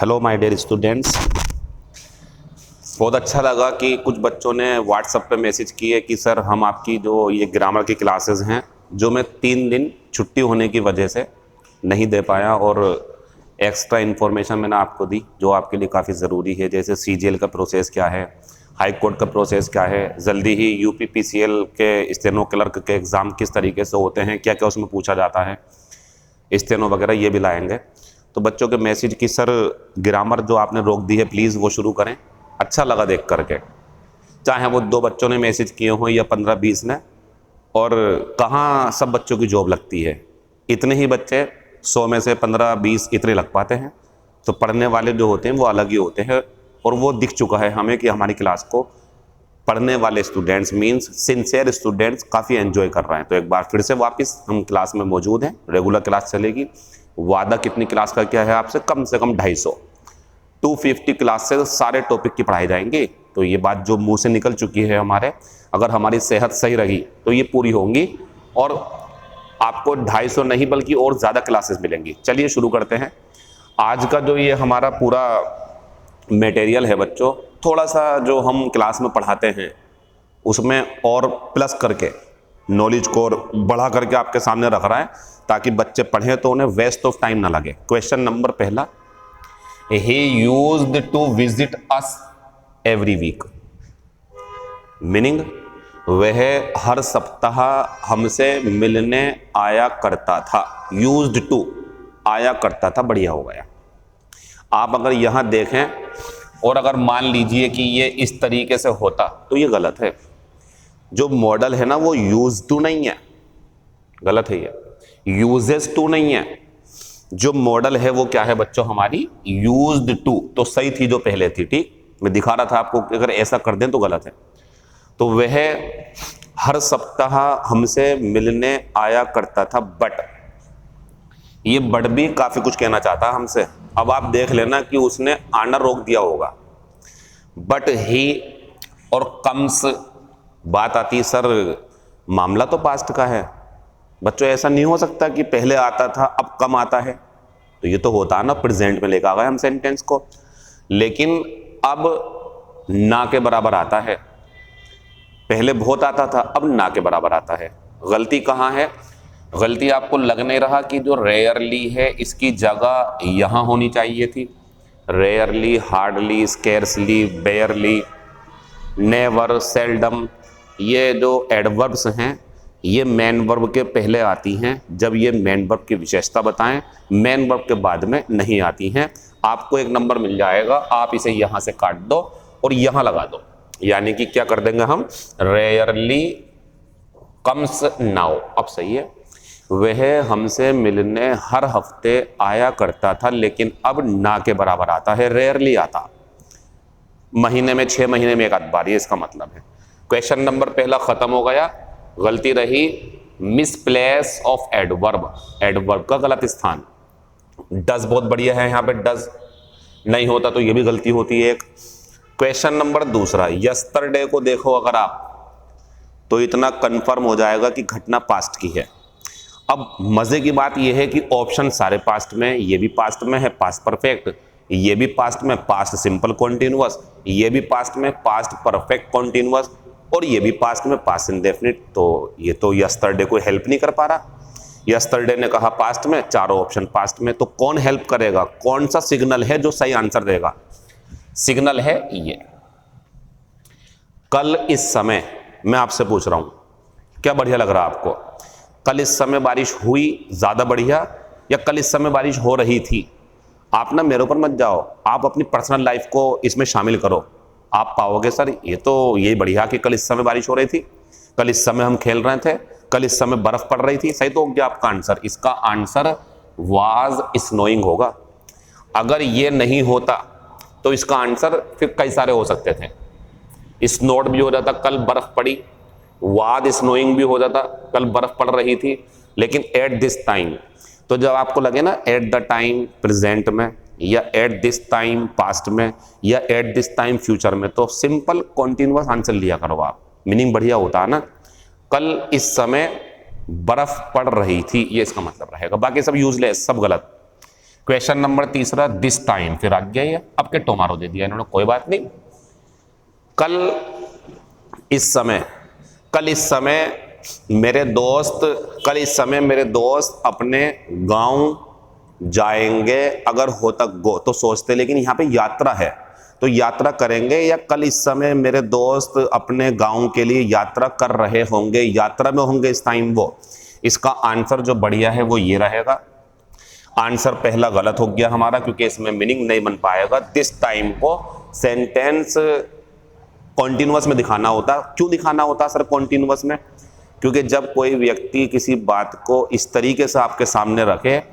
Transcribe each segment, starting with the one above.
Hello my dear students. बहुत अच्छा लगा कि कुछ बच्चों ने व्हाट्सएप पे मैसेज किए कि सर हम आपकी जो ये ग्रामर की क्लासेस हैं जो मैं 3 दिन छुट्टी होने की वजह से नहीं दे पाया, और एक्स्ट्रा इन्फॉर्मेशन मैंने आपको दी जो आपके लिए काफ़ी ज़रूरी है, जैसे सीजीएल का प्रोसेस क्या है, हाई कोर्ट का प्रोसेस क्या है, जल्दी ही यूपी पीसीएल के स्टेनो क्लर्क के एग्ज़ाम किस तरीके से होते हैं, क्या क्या उसमें पूछा जाता है, स्टेनो वगैरह ये भी लाएंगे। तो बच्चों के मैसेज की सर ग्रामर जो आपने रोक दी है प्लीज़ वो शुरू करें, अच्छा लगा देख करके। चाहे वो 2 बच्चों ने मैसेज किए हों या 15-20 ने, और कहाँ सब बच्चों की जॉब लगती है। इतने ही बच्चे 100 में से 15-20 इतने लग पाते हैं। तो पढ़ने वाले जो होते हैं वो अलग ही होते हैं, और वो दिख चुका है हमें कि हमारी क्लास को पढ़ने वाले स्टूडेंट्स मींस सिंसियर स्टूडेंट्स काफ़ी एंजॉय कर रहे हैं। तो एक बार फिर से वापस हम क्लास में मौजूद हैं, रेगुलर क्लास चलेगी। वादा कितनी क्लास का क्या है आपसे, कम से कम 250 250 क्लास से सारे टॉपिक की पढ़ाई जाएंगी। तो ये बात जो मुंह से निकल चुकी है हमारे, अगर हमारी सेहत सही रही तो ये पूरी होंगी, और आपको 250 नहीं बल्कि और ज़्यादा क्लासेस मिलेंगी। चलिए शुरू करते हैं। आज का जो ये हमारा पूरा मटेरियल है बच्चों, थोड़ा सा जो हम क्लास में पढ़ाते हैं उसमें और प्लस करके नॉलेज को और बढ़ा करके आपके सामने रख रहा है, ताकि बच्चे पढ़ें तो उन्हें वेस्ट ऑफ टाइम ना लगे। क्वेश्चन नंबर पहला, he used to visit us every week, meaning वह हर सप्ताह हमसे मिलने आया करता था। यूज्ड टू आया करता था, बढ़िया हो गया। आप अगर यहां देखें और अगर मान लीजिए कि ये इस तरीके से होता तो ये गलत है। जो मॉडल है ना वो यूज टू नहीं है, गलत है ये। यूजेस टू नहीं है, जो मॉडल है वो क्या है बच्चों, हमारी यूज्ड टू। तो सही थी जो पहले थी, ठीक। मैं दिखा रहा था आपको कि अगर ऐसा कर दें तो गलत है। तो वह हर सप्ताह हमसे मिलने आया करता था, बट ये बट भी काफी कुछ कहना चाहता है हमसे। अब आप देख लेना कि उसने आना रोक दिया होगा। बट ही और कम्स बात आती, सर मामला तो पास्ट का है बच्चों, ऐसा नहीं हो सकता कि पहले आता था अब कम आता है। तो ये तो होता है ना, प्रेजेंट में लेकर आ गए हम सेंटेंस को। लेकिन अब ना के बराबर आता है, पहले बहुत आता था अब ना के बराबर आता है। गलती कहाँ है? गलती आपको लग नहीं रहा कि जो रेयरली है इसकी जगह यहां होनी चाहिए थी। Rarely, hardly, scarcely, बेयरली, never, seldom, ये जो एडवर्ब्स हैं ये मेन वर्ब के पहले आती हैं जब ये मेन वर्ब की विशेषता बताएं, मेन वर्ब के बाद में नहीं आती हैं। आपको एक नंबर मिल जाएगा, आप इसे यहां से काट दो और यहां लगा दो, यानी कि क्या कर देंगे हम, रेयरली कम्स नाउ। अब सही है, वह हमसे मिलने हर हफ्ते आया करता था लेकिन अब ना के बराबर आता है, रेयरली आता, महीने में 6 महीने में एक आध बार, ये इसका मतलब है। क्वेश्चन नंबर पहला खत्म हो गया। गलती रही मिसप्लेस ऑफ एडवर्ब, एडवर्ब का गलत स्थान। डज बहुत बढ़िया है, यहां पे डज नहीं होता तो ये भी गलती होती है एक। क्वेश्चन नंबर दूसरा, यस्टरडे को देखो अगर आप तो इतना कंफर्म हो जाएगा कि घटना पास्ट की है। अब मजे की बात यह है कि ऑप्शन सारे पास्ट में, ये भी पास्ट में है पास्ट परफेक्ट, ये भी पास्ट में पास्ट सिंपल कॉन्टिन्यूअस, ये भी पास्ट में पास्ट परफेक्ट कॉन्टिन्यूअस, और ये भी पास्ट में पास्ट इंडेफिनिट। तो ये तो यस्टरडे को हेल्प नहीं कर पा रहा। यस्टरडे ने कहा पास्ट में, चारों ऑप्शन पास्ट में, तो कौन हेल्प करेगा? कौन सा सिग्नल है जो सही आंसर देगा? सिग्नल है ये। कल इस समय, मैं आपसे पूछ रहा हूं क्या बढ़िया लग रहा है आपको? कल इस समय बारिश हुई ज्यादा बढ़िया, या कल इस समय बारिश हो रही थी? आप ना मेरे ऊपर मत जाओ, आप अपनी पर्सनल लाइफ को इसमें शामिल करो। आप पाओगे सर ये तो यही बढ़िया कि कल इस समय बारिश हो रही थी, कल इस समय हम खेल रहे थे, कल इस समय बर्फ पड़ रही थी। सही तो हो गया आपका आंसर। इसका आंसर वाज स्नोइंग होगा। अगर ये नहीं होता तो इसका आंसर फिर कई सारे हो सकते थे। स्नोड भी हो जाता, कल बर्फ पड़ी, वाद स्नोइंग भी हो जाता, कल बर्फ पड़ रही थी। लेकिन एट दिस टाइम, तो जब आपको लगे ना एट द टाइम प्रेजेंट में, या एट दिस टाइम पास्ट में, या एट दिस टाइम फ्यूचर में, तो सिंपल कॉन्टिन्यूअस आंसर लिया करो आप, मीनिंग बढ़िया होता है ना। कल इस समय बर्फ पड़ रही थी, ये इसका मतलब रहेगा। बाकी सब यूजलेस, सब गलत। क्वेश्चन नंबर तीसरा, दिस टाइम, फिर आ गया ये, अब के टुमारो दे दिया इन्होंने, कोई बात नहीं। कल इस समय कल इस समय मेरे दोस्त अपने गांव जाएंगे, अगर हो तक गो, तो सोचते, लेकिन यहाँ पे यात्रा है तो यात्रा करेंगे, या कल इस समय मेरे दोस्त अपने गांव के लिए यात्रा कर रहे होंगे, यात्रा में होंगे इस टाइम वो। इसका आंसर जो बढ़िया है वो ये रहेगा। आंसर पहला गलत हो गया हमारा, क्योंकि इसमें मीनिंग नहीं बन पाएगा। दिस टाइम को सेंटेंस कॉन्टिन्यूअस में दिखाना होता। क्यों दिखाना होता सर कॉन्टिन्यूअस में? क्योंकि जब कोई व्यक्ति किसी बात को इस तरीके से आपके सामने रखे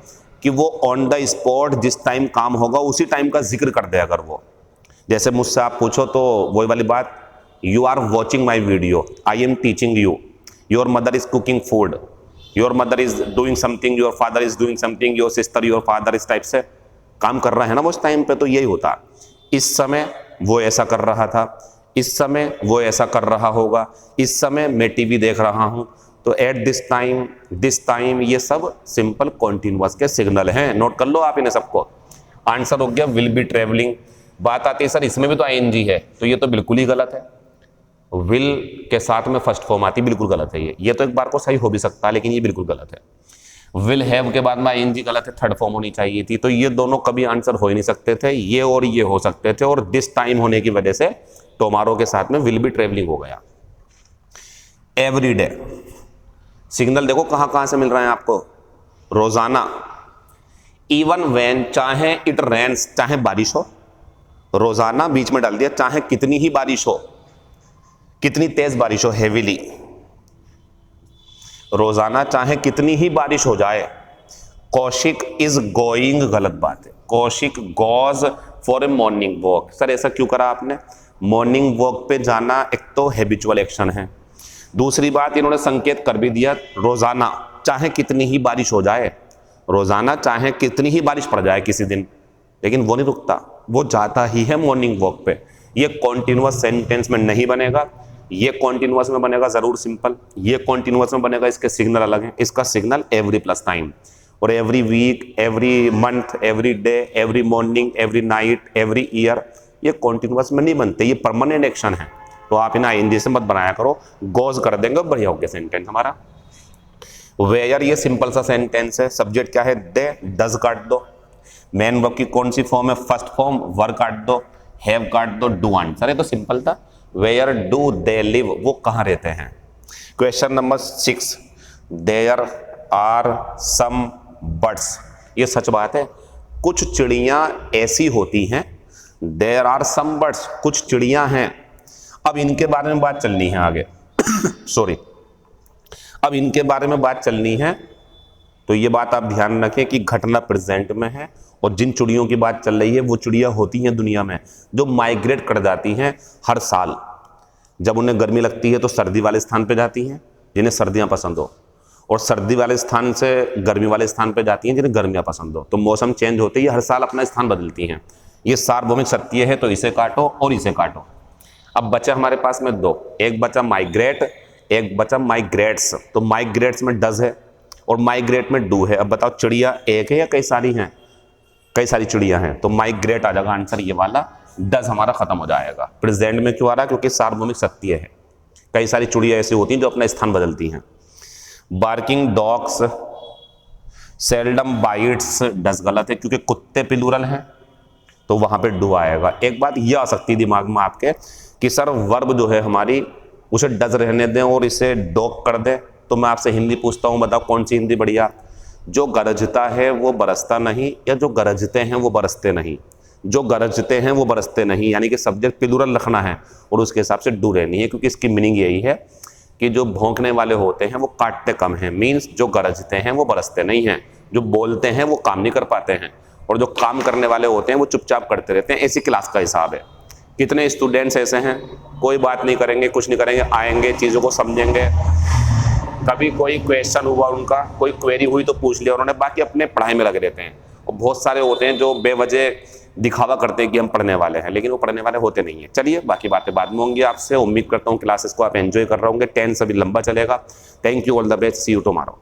कि वो ऑन द स्पॉट जिस टाइम काम होगा उसी टाइम का जिक्र कर दे, अगर वो, जैसे मुझसे आप पूछो तो वही वाली बात, you are watching my video, I am teaching you, your mother is cooking food, your mother is doing something, your father is doing something, your sister, your father, इस टाइप से काम कर रहा है ना वो उस टाइम पे, तो यही होता। इस समय वो ऐसा कर रहा था, इस समय वो ऐसा कर रहा होगा, इस समय मैं टीवी देख रहा हूं, तो एट दिस टाइम, ये सब सिंपल कॉन्टिन्यूअस के सिग्नल हैं। नोट कर लो आप इन्हें सबको। आंसर हो गया विल बी ट्रेवलिंग। बात आती है सर इसमें भी तो आईएनजी है, तो ये तो बिल्कुल ही गलत है। विल के साथ में फर्स्ट फॉर्म आती, बिल्कुल गलत है ये तो एक बार को सही हो भी सकता है, लेकिन ये बिल्कुल गलत है। विल हैव के बाद में आईएनजी गलत है, थर्ड फॉर्म होनी चाहिए थी, तो ये दोनों कभी आंसर हो ही नहीं सकते थे, ये और ये हो सकते थे, और दिस टाइम होने की वजह से टुमारो के साथ में विल बी ट्रेवलिंग हो गया। एवरी डे, सिग्नल देखो कहां कहां से मिल रहे हैं आपको। रोजाना, इवन व्हेन, चाहे इट रेन्स, चाहे बारिश हो, रोजाना बीच में डाल दिया, चाहे कितनी ही बारिश हो, कितनी तेज बारिश हो, हेवीली, रोजाना चाहे कितनी ही बारिश हो जाए। कौशिक इज गोइंग, गलत बात है। Kaushik goes for a morning walk. Sir ऐसा क्यों करा आपने? मॉर्निंग वॉक पे जाना एक तो हैबिचुअल एक्शन है, दूसरी बात इन्होंने संकेत कर भी दिया, रोजाना चाहे कितनी ही बारिश हो जाए, रोजाना चाहे कितनी ही बारिश पड़ जाए किसी दिन, लेकिन वो नहीं रुकता, वो जाता ही है मॉर्निंग वॉक पे। ये कॉन्टिन्यूअस सेंटेंस में नहीं बनेगा, ये कॉन्टिन्यूअस में बनेगा जरूर सिंपल, ये कॉन्टिन्यूअस में बनेगा, इसके सिग्नल अलग हैं। इसका सिग्नल एवरी प्लस टाइम, और every week, every month, every day, every morning, every night, every year, ये कॉन्टिन्यूअस में नहीं बनते, ये परमानेंट एक्शन है। तो आप इन्हें आईएनजी से मत बनाया करो, गोज कर देंगे, बढ़िया हो गया सेंटेंस हमारा। वेयर, ये सिंपल सा सेंटेंस है, सब्जेक्ट क्या है? दे, डज काट दो। मेन वर्ब की कौन सी फॉर्म है? फर्स्ट फॉर्म, वर काट दो, हैव काट दो, डू आंसर है, तो सिंपल था। वेयर डू दे लिव, वो कहां रहते हैं। Question number 6, there are some birds, ये सच बात है, कुछ चिड़ियां ऐसी होती हैं। देयर आर सम बर्ड्स, कुछ चिड़ियां हैं। अब इनके बारे में बात चलनी है आगे सॉरी, अब इनके बारे में बात चलनी है, तो ये बात आप ध्यान रखें कि घटना प्रेजेंट में है, और जिन चिड़ियों की बात चल रही है वो चिड़ियां होती हैं दुनिया में जो माइग्रेट कर जाती हैं हर साल। जब उन्हें गर्मी लगती है तो सर्दी वाले स्थान पे जाती हैं जिन्हें सर्दियां पसंद हो, और सर्दी वाले स्थान से गर्मी वाले स्थान पे जाती हैं जिन्हें गर्मियां पसंद हो। तो मौसम चेंज होते ही हर साल अपना स्थान बदलती हैं। ये सार्वभौमिक सत्य है, तो इसे काटो और इसे काटो। अब बचा हमारे पास में दो, एक बचा माइग्रेट, एक बचा माइग्रेट्स। तो माइग्रेट्स में डज है और माइग्रेट में डू है। अब बताओ चिड़िया एक है या कई सारी हैं? कई सारी चिड़िया हैं, तो माइग्रेट आ जाएगा आंसर ये वाला, डज हमारा खत्म हो जाएगा। प्रेजेंट में क्यों आ रहा है? क्योंकि सार्वभौमिक सत्य है, कई सारी चिड़िया ऐसी होती हैं जो अपना स्थान बदलती हैं। Barking dogs, seldom bytes, does गलत है क्योंकि कुत्ते प्लूरल हैं, तो वहां पे डू आएगा। एक बात ये आ सकती है दिमाग में आपके कि सर वर्ब जो है हमारी उसे डज रहने दें और इसे डॉग कर दें, तो मैं आपसे हिंदी पूछता हूं, बताओ कौन सी हिंदी बढ़िया? जो गरजता है वो बरसता नहीं, या जो गरजते हैं वो बरसते नहीं? जो गरजते हैं वो बरसते नहीं, यानी कि सब्जेक्ट प्लूरल रखना है और उसके हिसाब से डू रहनी है, क्योंकि इसकी मीनिंग यही है कि जो भौंकने वाले होते हैं वो काटते कम हैं, मीन्स जो गरजते हैं वो बरसते नहीं हैं, जो बोलते हैं वो काम नहीं कर पाते हैं, और जो काम करने वाले होते हैं वो चुपचाप करते रहते हैं। ऐसी क्लास का हिसाब है। कितने स्टूडेंट्स ऐसे हैं कोई बात नहीं करेंगे, कुछ नहीं करेंगे, आएंगे चीज़ों को समझेंगे, कभी कोई क्वेश्चन हुआ उनका, कोई क्वेरी हुई तो पूछ लिया उन्होंने, बाकी अपने पढ़ाई में लगे रहते हैं। और बहुत सारे होते हैं जो बेवजह दिखावा करते हैं कि हम पढ़ने वाले हैं, लेकिन वो पढ़ने वाले होते नहीं हैं। चलिए बाकी बातें बाद में होंगी आपसे। उम्मीद करता हूँ क्लासेस को आप एंजॉय कर रहे होंगे। 10 से भी लंबा चलेगा। Thank you, all the best, see you tomorrow.